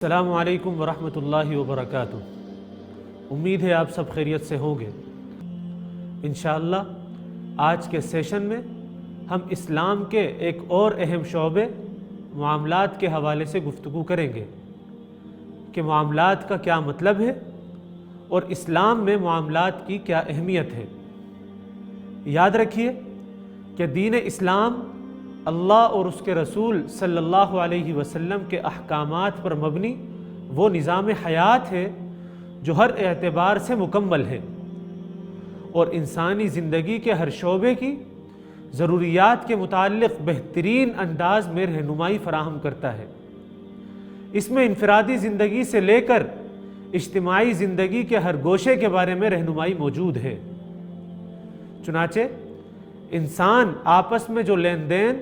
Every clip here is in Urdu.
السلام علیکم ورحمۃ اللہ وبرکاتہ۔ امید ہے آپ سب خیریت سے ہوں گے۔ انشاءاللہ آج کے سیشن میں ہم اسلام کے ایک اور اہم شعبے معاملات کے حوالے سے گفتگو کریں گے کہ معاملات کا کیا مطلب ہے اور اسلام میں معاملات کی کیا اہمیت ہے۔ یاد رکھیے کہ دین اسلام اللہ اور اس کے رسول صلی اللہ علیہ وسلم کے احکامات پر مبنی وہ نظام حیات ہے جو ہر اعتبار سے مکمل ہے اور انسانی زندگی کے ہر شعبے کی ضروریات کے متعلق بہترین انداز میں رہنمائی فراہم کرتا ہے۔ اس میں انفرادی زندگی سے لے کر اجتماعی زندگی کے ہر گوشے کے بارے میں رہنمائی موجود ہے۔ چنانچہ انسان آپس میں جو لین دین،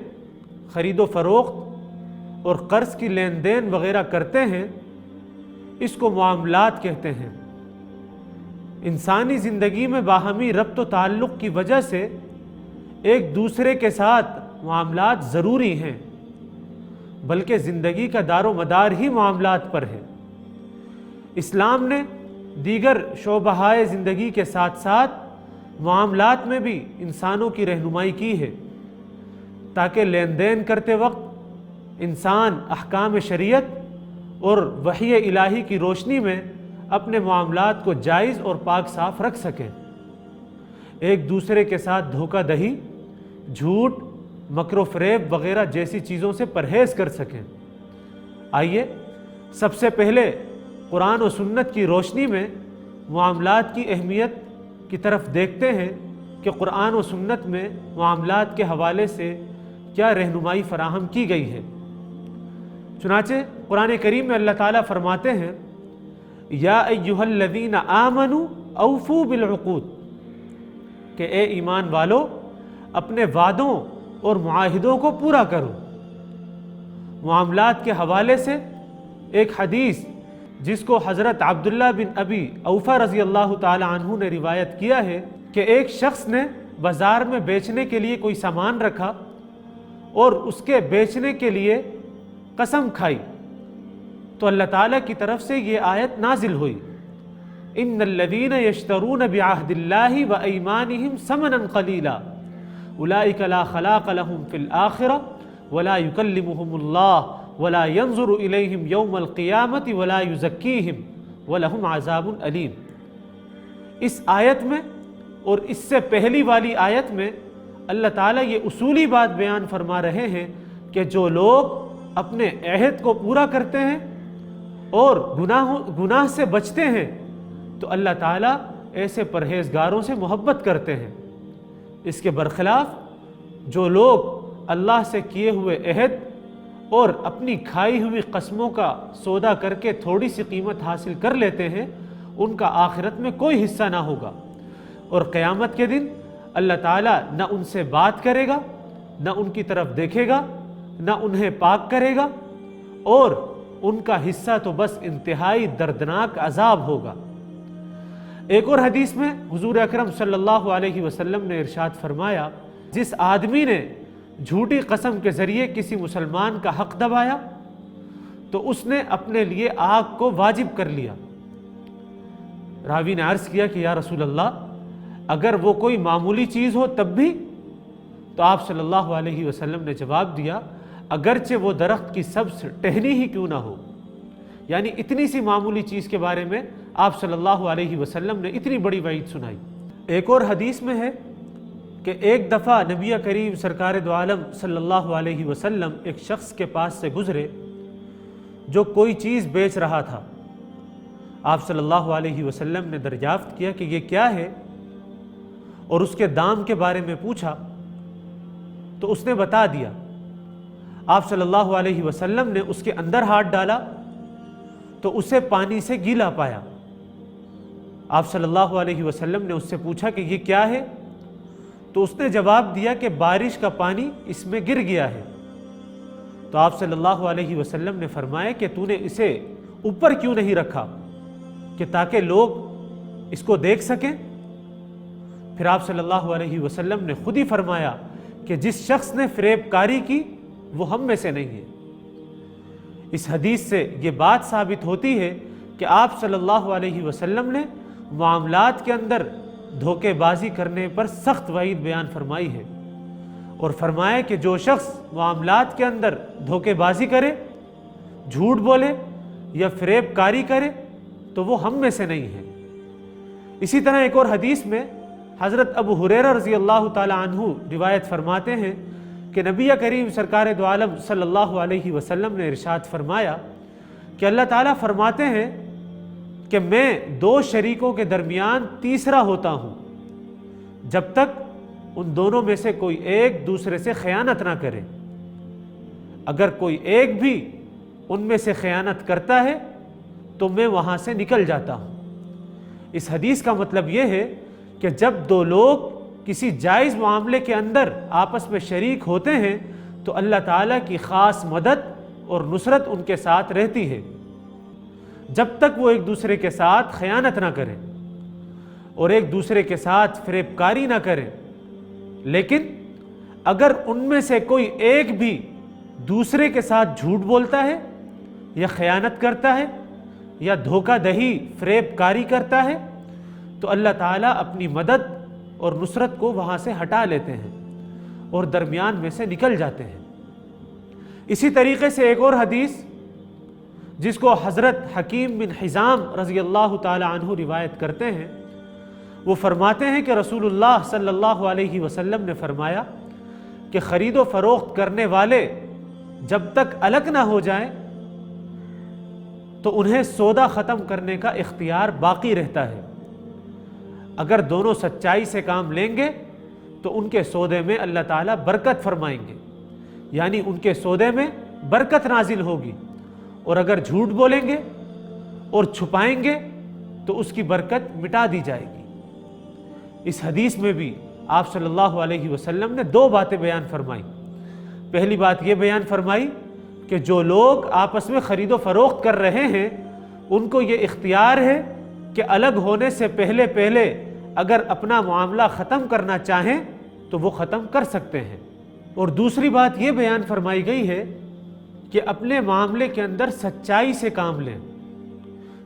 خرید و فروخت اور قرض کی لین دین وغیرہ کرتے ہیں اس کو معاملات کہتے ہیں۔ انسانی زندگی میں باہمی ربط و تعلق کی وجہ سے ایک دوسرے کے ساتھ معاملات ضروری ہیں، بلکہ زندگی کا دار و مدار ہی معاملات پر ہے۔ اسلام نے دیگر شعبہائے زندگی کے ساتھ ساتھ معاملات میں بھی انسانوں کی رہنمائی کی ہے تاکہ لین دین کرتے وقت انسان احکام شریعت اور وحی الہی کی روشنی میں اپنے معاملات کو جائز اور پاک صاف رکھ سکیں، ایک دوسرے کے ساتھ دھوکہ دہی، جھوٹ، مکر و فریب وغیرہ جیسی چیزوں سے پرہیز کر سکیں۔ آئیے سب سے پہلے قرآن و سنت کی روشنی میں معاملات کی اہمیت کی طرف دیکھتے ہیں کہ قرآن و سنت میں معاملات کے حوالے سے کیا رہنمائی فراہم کی گئی ہے۔ چنانچہ قرآن کریم میں اللہ تعالیٰ فرماتے ہیں یا ایھا الذین آمنوا اوفوا بالعقود، کہ اے ایمان والو اپنے وعدوں اور معاہدوں کو پورا کرو۔ معاملات کے حوالے سے ایک حدیث جس کو حضرت عبداللہ بن ابی اوفا رضی اللہ تعالی عنہ نے روایت کیا ہے کہ ایک شخص نے بازار میں بیچنے کے لیے کوئی سامان رکھا اور اس کے بیچنے کے لیے قسم کھائی، تو اللہ تعالیٰ کی طرف سے یہ آیت نازل ہوئی ان الذین یشترون بعہد اللہ وایمانہم ثمنا قلیلا اولئک لا خلاق لهم فی الآخرہ ولا یکلمہم اللہ ولا ينظر الیہم یوم القیامۃ ولا یزکیہم ولہم عذاب علیم۔ اس آیت میں اور اس سے پہلی والی آیت میں اللہ تعالیٰ یہ اصولی بات بیان فرما رہے ہیں کہ جو لوگ اپنے عہد کو پورا کرتے ہیں اور گناہ سے بچتے ہیں تو اللہ تعالیٰ ایسے پرہیزگاروں سے محبت کرتے ہیں۔ اس کے برخلاف جو لوگ اللہ سے کیے ہوئے عہد اور اپنی کھائی ہوئی قسموں کا سودا کر کے تھوڑی سی قیمت حاصل کر لیتے ہیں ان کا آخرت میں کوئی حصہ نہ ہوگا، اور قیامت کے دن اللہ تعالیٰ نہ ان سے بات کرے گا، نہ ان کی طرف دیکھے گا، نہ انہیں پاک کرے گا، اور ان کا حصہ تو بس انتہائی دردناک عذاب ہوگا۔ ایک اور حدیث میں حضور اکرم صلی اللہ علیہ وسلم نے ارشاد فرمایا جس آدمی نے جھوٹی قسم کے ذریعے کسی مسلمان کا حق دبایا تو اس نے اپنے لیے آگ کو واجب کر لیا۔ راوی نے عرض کیا کہ یا رسول اللہ اگر وہ کوئی معمولی چیز ہو تب بھی؟ تو آپ صلی اللہ علیہ وسلم نے جواب دیا اگرچہ وہ درخت کی سبز ٹہنی ہی کیوں نہ ہو، یعنی اتنی سی معمولی چیز کے بارے میں آپ صلی اللہ علیہ وسلم نے اتنی بڑی وعید سنائی۔ ایک اور حدیث میں ہے کہ ایک دفعہ نبی کریم سرکار دو عالم صلی اللہ علیہ وسلم ایک شخص کے پاس سے گزرے جو کوئی چیز بیچ رہا تھا۔ آپ صلی اللہ علیہ وسلم نے دریافت کیا کہ یہ کیا ہے اور اس کے دام کے بارے میں پوچھا تو اس نے بتا دیا۔ آپ صلی اللہ علیہ وسلم نے اس کے اندر ہاتھ ڈالا تو اسے پانی سے گیلا پایا۔ آپ صلی اللہ علیہ وسلم نے اس سے پوچھا کہ یہ کیا ہے تو اس نے جواب دیا کہ بارش کا پانی اس میں گر گیا ہے۔ تو آپ صلی اللہ علیہ وسلم نے فرمایا کہ تو نے اسے اوپر کیوں نہیں رکھا کہ تاکہ لوگ اس کو دیکھ سکیں؟ پھر آپ صلی اللہ علیہ وسلم نے خود ہی فرمایا کہ جس شخص نے فریب کاری کی وہ ہم میں سے نہیں ہے۔ اس حدیث سے یہ بات ثابت ہوتی ہے کہ آپ صلی اللہ علیہ وسلم نے معاملات کے اندر دھوکے بازی کرنے پر سخت وعید بیان فرمائی ہے، اور فرمایا کہ جو شخص معاملات کے اندر دھوکے بازی کرے، جھوٹ بولے یا فریب کاری کرے تو وہ ہم میں سے نہیں ہے۔ اسی طرح ایک اور حدیث میں حضرت ابو ہریرہ رضی اللہ تعالی عنہ روایت فرماتے ہیں کہ نبی کریم سرکار دو عالم صلی اللہ علیہ وسلم نے ارشاد فرمایا کہ اللہ تعالیٰ فرماتے ہیں کہ میں دو شریکوں کے درمیان تیسرا ہوتا ہوں جب تک ان دونوں میں سے کوئی ایک دوسرے سے خیانت نہ کرے۔ اگر کوئی ایک بھی ان میں سے خیانت کرتا ہے تو میں وہاں سے نکل جاتا ہوں۔ اس حدیث کا مطلب یہ ہے کہ جب دو لوگ کسی جائز معاملے کے اندر آپس میں شریک ہوتے ہیں تو اللہ تعالیٰ کی خاص مدد اور نصرت ان کے ساتھ رہتی ہے، جب تک وہ ایک دوسرے کے ساتھ خیانت نہ کریں اور ایک دوسرے کے ساتھ فریب کاری نہ کریں۔ لیکن اگر ان میں سے کوئی ایک بھی دوسرے کے ساتھ جھوٹ بولتا ہے یا خیانت کرتا ہے یا دھوکہ دہی فریب کاری کرتا ہے تو اللہ تعالیٰ اپنی مدد اور نصرت کو وہاں سے ہٹا لیتے ہیں اور درمیان میں سے نکل جاتے ہیں۔ اسی طریقے سے ایک اور حدیث جس کو حضرت حکیم بن حزام رضی اللہ تعالی عنہ روایت کرتے ہیں، وہ فرماتے ہیں کہ رسول اللہ صلی اللہ علیہ وسلم نے فرمایا کہ خرید و فروخت کرنے والے جب تک الگ نہ ہو جائیں تو انہیں سودا ختم کرنے کا اختیار باقی رہتا ہے۔ اگر دونوں سچائی سے کام لیں گے تو ان کے سودے میں اللہ تعالیٰ برکت فرمائیں گے، یعنی ان کے سودے میں برکت نازل ہوگی، اور اگر جھوٹ بولیں گے اور چھپائیں گے تو اس کی برکت مٹا دی جائے گی۔ اس حدیث میں بھی آپ صلی اللہ علیہ وسلم نے دو باتیں بیان فرمائیں۔ پہلی بات یہ بیان فرمائی کہ جو لوگ آپس میں خرید و فروخت کر رہے ہیں ان کو یہ اختیار ہے کہ الگ ہونے سے پہلے اگر اپنا معاملہ ختم کرنا چاہیں تو وہ ختم کر سکتے ہیں۔ اور دوسری بات یہ بیان فرمائی گئی ہے کہ اپنے معاملے کے اندر سچائی سے کام لیں،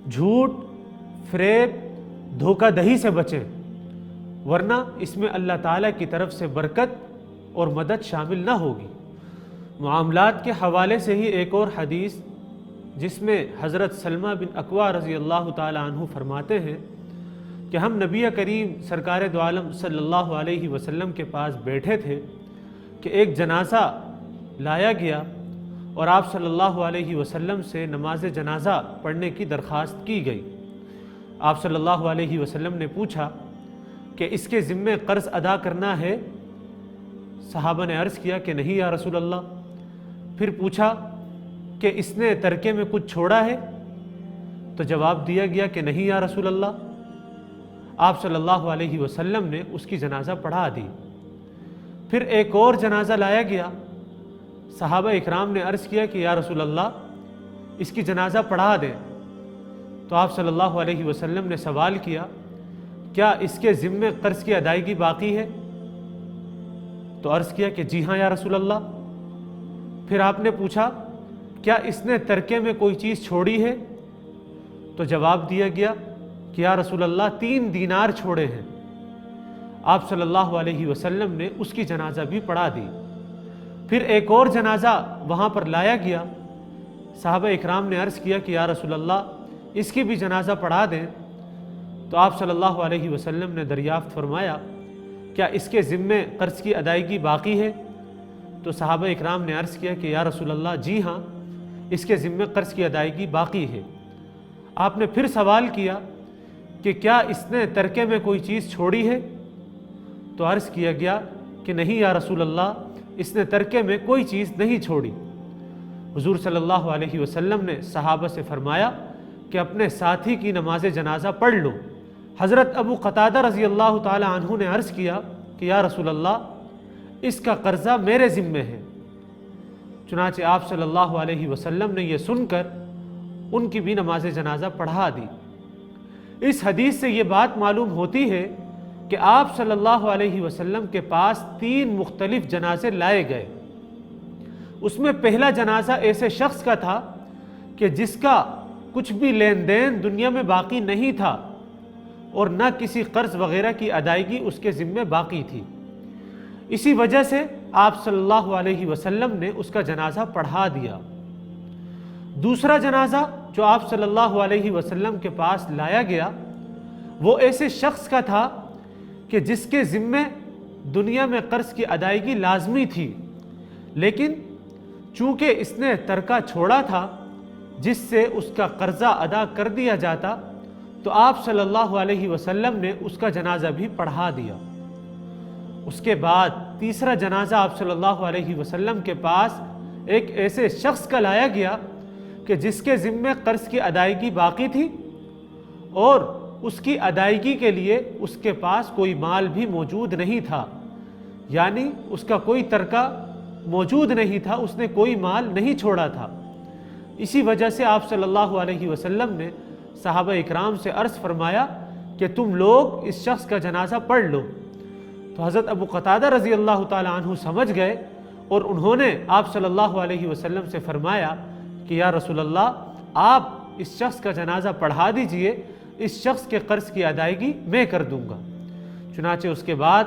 جھوٹ، فریب، دھوکہ دہی سے بچیں، ورنہ اس میں اللہ تعالیٰ کی طرف سے برکت اور مدد شامل نہ ہوگی۔ معاملات کے حوالے سے ہی ایک اور حدیث جس میں حضرت سلمہ بن اکوع رضی اللہ تعالی عنہ فرماتے ہیں کہ ہم نبی کریم سرکار دو عالم صلی اللہ علیہ وسلم کے پاس بیٹھے تھے کہ ایک جنازہ لایا گیا اور آپ صلی اللہ علیہ وسلم سے نماز جنازہ پڑھنے کی درخواست کی گئی۔ آپ صلی اللہ علیہ وسلم نے پوچھا کہ اس کے ذمے قرض ادا کرنا ہے؟ صحابہ نے عرض کیا کہ نہیں یا رسول اللہ۔ پھر پوچھا کہ اس نے ترکے میں کچھ چھوڑا ہے؟ تو جواب دیا گیا کہ نہیں یا رسول اللہ۔ آپ صلی اللہ علیہ وسلم نے اس کی جنازہ پڑھا دی۔ پھر ایک اور جنازہ لایا گیا، صحابہ اکرام نے عرض کیا کہ یا رسول اللہ اس کی جنازہ پڑھا دیں۔ تو آپ صلی اللہ علیہ وسلم نے سوال کیا کیا اس کے ذمے قرض کی ادائیگی باقی ہے؟ تو عرض کیا کہ جی ہاں یا رسول اللہ۔ پھر آپ نے پوچھا کیا اس نے ترکے میں کوئی چیز چھوڑی ہے؟ تو جواب دیا گیا کہ یا رسول اللہ 3 دینار چھوڑے ہیں۔ آپ صلی اللہ علیہ وسلم نے اس کی جنازہ بھی پڑھا دی۔ پھر ایک اور جنازہ وہاں پر لایا گیا، صحابہ اکرام نے عرض کیا کہ یا رسول اللہ اس کی بھی جنازہ پڑھا دیں۔ تو آپ صلی اللہ علیہ وسلم نے دریافت فرمایا کیا اس کے ذمے قرض کی ادائیگی باقی ہے؟ تو صحابہ اکرام نے عرض کیا کہ یا رسول اللہ جی ہاں اس کے ذمے قرض کی ادائیگی باقی ہے۔ آپ نے پھر سوال کیا کہ کیا اس نے ترکے میں کوئی چیز چھوڑی ہے؟ تو عرض کیا گیا کہ نہیں یا رسول اللہ اس نے ترکے میں کوئی چیز نہیں چھوڑی۔ حضور صلی اللہ علیہ وسلم نے صحابہ سے فرمایا کہ اپنے ساتھی کی نماز جنازہ پڑھ لو۔ حضرت ابو قتادہ رضی اللہ تعالی عنہ نے عرض کیا کہ یا رسول اللہ اس کا قرضہ میرے ذمے ہے۔ چنانچہ آپ صلی اللہ علیہ وسلم نے یہ سن کر ان کی بھی نماز جنازہ پڑھا دی۔ اس حدیث سے یہ بات معلوم ہوتی ہے کہ آپ صلی اللہ علیہ وسلم کے پاس 3 مختلف جنازے لائے گئے۔ اس میں پہلا جنازہ ایسے شخص کا تھا کہ جس کا کچھ بھی لین دین دنیا میں باقی نہیں تھا اور نہ کسی قرض وغیرہ کی ادائیگی اس کے ذمے باقی تھی۔ اسی وجہ سے آپ صلی اللہ علیہ وسلم نے اس کا جنازہ پڑھا دیا۔ دوسرا جنازہ جو آپ صلی اللہ علیہ وسلم کے پاس لایا گیا وہ ایسے شخص کا تھا کہ جس کے ذمے دنیا میں قرض کی ادائیگی لازمی تھی، لیکن چونکہ اس نے ترکہ چھوڑا تھا جس سے اس کا قرضہ ادا کر دیا جاتا، تو آپ صلی اللہ علیہ وسلم نے اس کا جنازہ بھی پڑھا دیا۔ اس کے بعد تیسرا جنازہ آپ صلی اللہ علیہ وسلم کے پاس ایک ایسے شخص کا لایا گیا کہ جس کے ذمے قرض کی ادائیگی باقی تھی اور اس کی ادائیگی کے لیے اس کے پاس کوئی مال بھی موجود نہیں تھا، یعنی اس کا کوئی ترکہ موجود نہیں تھا، اس نے کوئی مال نہیں چھوڑا تھا۔ اسی وجہ سے آپ صلی اللہ علیہ وسلم نے صحابہ اکرام سے عرض فرمایا کہ تم لوگ اس شخص کا جنازہ پڑھ لو۔ تو حضرت ابو قتادہ رضی اللہ تعالی عنہ سمجھ گئے اور انہوں نے آپ صلی اللہ علیہ وسلم سے فرمایا کہ یا رسول اللہ، آپ اس شخص کا جنازہ پڑھا دیجئے، اس شخص کے قرض کی ادائیگی میں کر دوں گا۔ چنانچہ اس کے بعد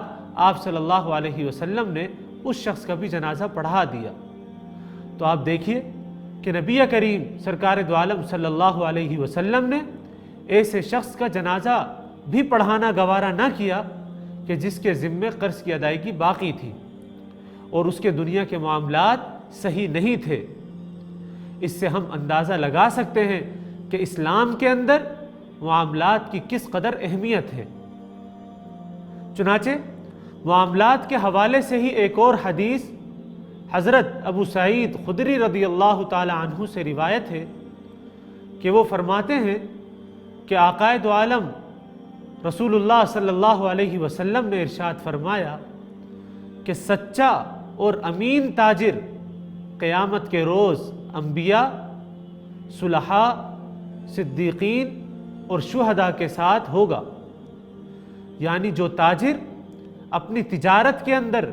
آپ صلی اللہ علیہ وسلم نے اس شخص کا بھی جنازہ پڑھا دیا۔ تو آپ دیکھیے کہ نبی کریم سرکار دو عالم صلی اللہ علیہ وسلم نے ایسے شخص کا جنازہ بھی پڑھانا گوارا نہ کیا کہ جس کے ذمے قرض کی ادائیگی باقی تھی اور اس کے دنیا کے معاملات صحیح نہیں تھے۔ اس سے ہم اندازہ لگا سکتے ہیں کہ اسلام کے اندر معاملات کی کس قدر اہمیت ہے۔ چنانچہ معاملات کے حوالے سے ہی ایک اور حدیث حضرت ابو سعید خدری رضی اللہ تعالی عنہ سے روایت ہے کہ وہ فرماتے ہیں کہ آقا دو عالم رسول اللہ صلی اللہ علیہ وسلم نے ارشاد فرمایا کہ سچا اور امین تاجر قیامت کے روز انبیاء، صلحاء، صدیقین اور شہداء کے ساتھ ہوگا۔ یعنی جو تاجر اپنی تجارت کے اندر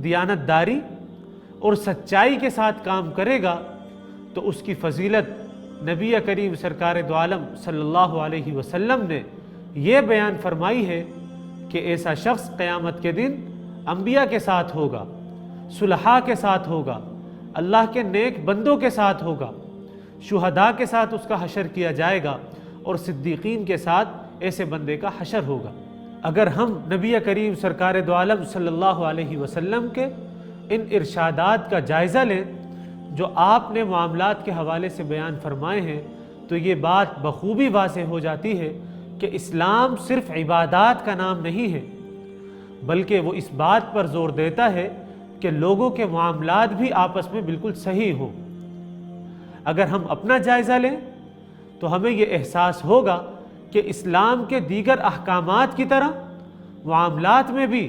دیانت داری اور سچائی کے ساتھ کام کرے گا تو اس کی فضیلت نبی کریم سرکار دو عالم صلی اللہ علیہ وسلم نے یہ بیان فرمائی ہے کہ ایسا شخص قیامت کے دن انبیاء کے ساتھ ہوگا، صلحاء کے ساتھ ہوگا، اللہ کے نیک بندوں کے ساتھ ہوگا، شہداء کے ساتھ اس کا حشر کیا جائے گا اور صدیقین کے ساتھ ایسے بندے کا حشر ہوگا۔ اگر ہم نبی کریم سرکار دو عالم صلی اللہ علیہ وسلم کے ان ارشادات کا جائزہ لیں جو آپ نے معاملات کے حوالے سے بیان فرمائے ہیں، تو یہ بات بخوبی واضح ہو جاتی ہے کہ اسلام صرف عبادات کا نام نہیں ہے، بلکہ وہ اس بات پر زور دیتا ہے کہ لوگوں کے معاملات بھی آپس میں بالکل صحیح ہوں۔ اگر ہم اپنا جائزہ لیں تو ہمیں یہ احساس ہوگا کہ اسلام کے دیگر احکامات کی طرح معاملات میں بھی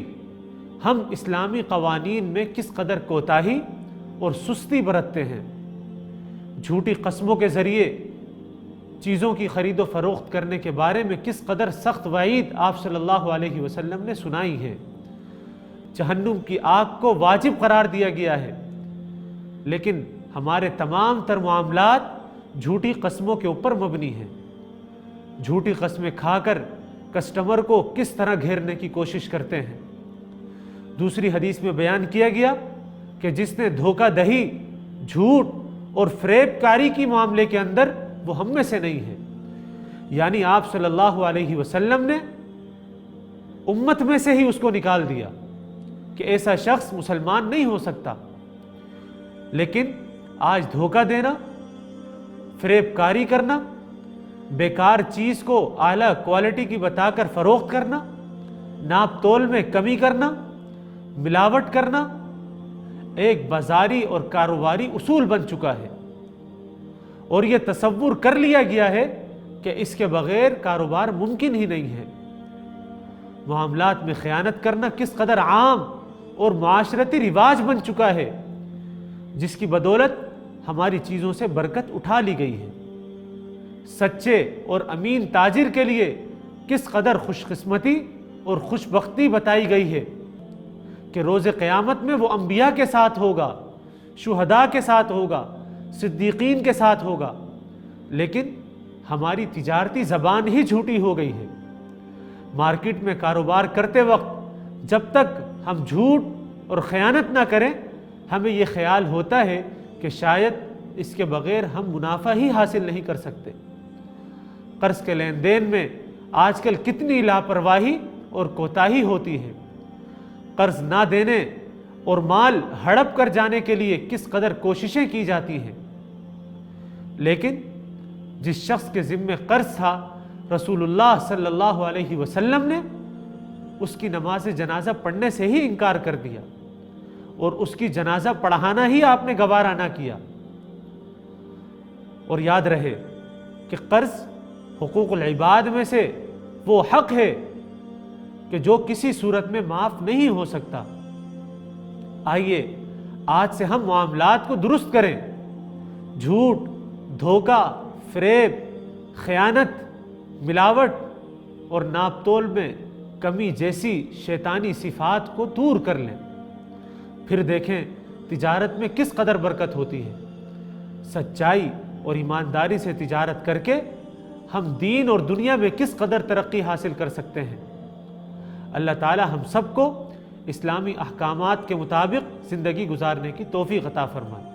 ہم اسلامی قوانین میں کس قدر کوتاہی اور سستی برتتے ہیں۔ جھوٹی قسموں کے ذریعے چیزوں کی خرید و فروخت کرنے کے بارے میں کس قدر سخت وعید آپ صلی اللہ علیہ وسلم نے سنائی ہے۔ جہنم کی آگ کو واجب قرار دیا گیا ہے، لیکن ہمارے تمام تر معاملات جھوٹی قسموں کے اوپر مبنی ہیں۔ جھوٹی قسمیں کھا کر کسٹمر کو کس طرح گھیرنے کی کوشش کرتے ہیں۔ دوسری حدیث میں بیان کیا گیا کہ جس نے دھوکہ دہی، جھوٹ اور فریب کاری کی معاملے کے اندر، وہ ہم میں سے نہیں ہے۔ یعنی آپ صلی اللہ علیہ وسلم نے امت میں سے ہی اس کو نکال دیا کہ ایسا شخص مسلمان نہیں ہو سکتا۔ لیکن آج دھوکہ دینا، فریب کاری کرنا، بیکار چیز کو اعلیٰ کوالٹی کی بتا کر فروخت کرنا، ناپ تول میں کمی کرنا، ملاوٹ کرنا ایک بازاری اور کاروباری اصول بن چکا ہے، اور یہ تصور کر لیا گیا ہے کہ اس کے بغیر کاروبار ممکن ہی نہیں ہے۔ معاملات میں خیانت کرنا کس قدر عام اور معاشرتی رواج بن چکا ہے، جس کی بدولت ہماری چیزوں سے برکت اٹھا لی گئی ہے۔ سچے اور امین تاجر کے لیے کس قدر خوش قسمتی اور خوش بختی بتائی گئی ہے کہ روز قیامت میں وہ انبیاء کے ساتھ ہوگا، شہداء کے ساتھ ہوگا، صدیقین کے ساتھ ہوگا، لیکن ہماری تجارتی زبان ہی جھوٹی ہو گئی ہے۔ مارکیٹ میں کاروبار کرتے وقت جب تک ہم جھوٹ اور خیانت نہ کریں، ہمیں یہ خیال ہوتا ہے کہ شاید اس کے بغیر ہم منافع ہی حاصل نہیں کر سکتے۔ قرض کے لین دین میں آج کل کتنی لاپرواہی اور کوتاہی ہوتی ہے۔ قرض نہ دینے اور مال ہڑپ کر جانے کے لیے کس قدر کوششیں کی جاتی ہیں، لیکن جس شخص کے ذمے قرض تھا، رسول اللہ صلی اللہ علیہ وسلم نے اس کی نماز جنازہ پڑھنے سے ہی انکار کر دیا، اور اس کی جنازہ پڑھانا ہی آپ نے گوارا نہ کیا۔ اور یاد رہے کہ قرض حقوق العباد میں سے وہ حق ہے کہ جو کسی صورت میں معاف نہیں ہو سکتا۔ آئیے آج سے ہم معاملات کو درست کریں۔ جھوٹ، دھوکہ، فریب، خیانت، ملاوٹ اور ناپ تول میں کمی جیسی شیطانی صفات کو دور کر لیں، پھر دیکھیں تجارت میں کس قدر برکت ہوتی ہے۔ سچائی اور ایمانداری سے تجارت کر کے ہم دین اور دنیا میں کس قدر ترقی حاصل کر سکتے ہیں۔ اللہ تعالی ہم سب کو اسلامی احکامات کے مطابق زندگی گزارنے کی توفیق عطا فرمائے۔